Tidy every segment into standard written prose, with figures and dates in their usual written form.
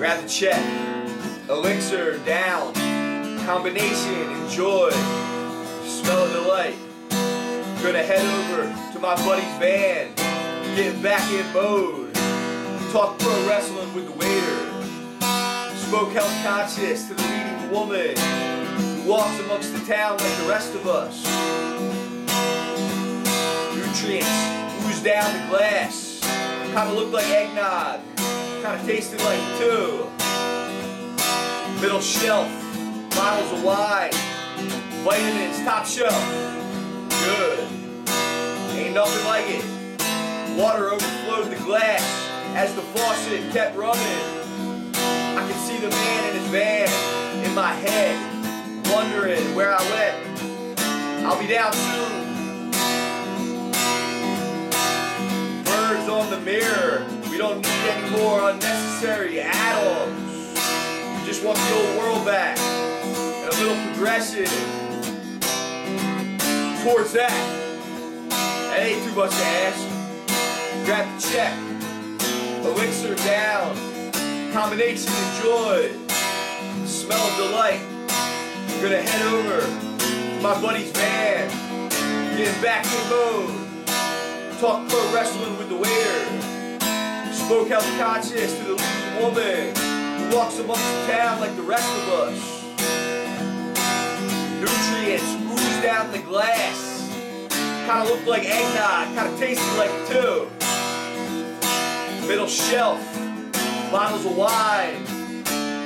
Grab the check, elixir down, combination enjoy, smell of delight. Gonna head over to my buddy's van, getting back in mode. Talk pro wrestling with the waiter. Spoke health conscious to the leading woman who walks amongst the town like the rest of us. Nutrients ooze down the glass. Kinda looked like eggnog, kinda tasted like it too. Middle shelf, bottles of wine, vitamins, top shelf. Good. Ain't nothing like it. Water overflowed the glass as the faucet kept running. I could see the man in his van in my head, wondering where I went. I'll be down soon. Birds on the mirror. We don't need any more unnecessary add-ons. We just want the old world back and a little progression towards that. That ain't too much to ask. Grab the check, elixir down, combination enjoy, smell of delight. Gonna head over to my buddy's van, getting back in mode. Talk pro wrestling with the waiter. Spoke health conscious to the leading woman who walks amongst the town like the rest of us. Nutrients ooze down the glass. Kinda looked like eggnog, kinda tasted like it too. Middle shelf, bottles of wine,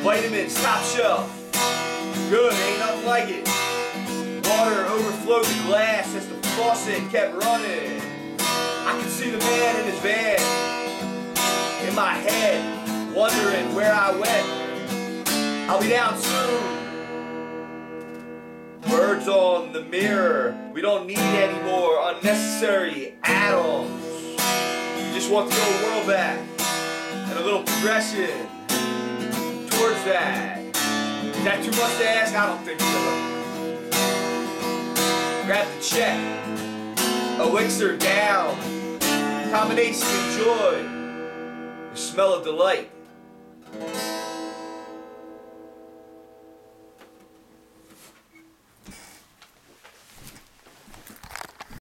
vitamins, top shelf. Good, ain't nothing like it. Water overflowed the glass as the faucet kept running. I could see the man in his van in my head, wondering where I went. I'll be down soon. Birds on the mirror. We don't need any more unnecessary add-ons. We just want the old world back and a little progression towards that. Is that too much to ask? I don't think so. Grab the check, elixir down, combination enjoy, the smell of delight.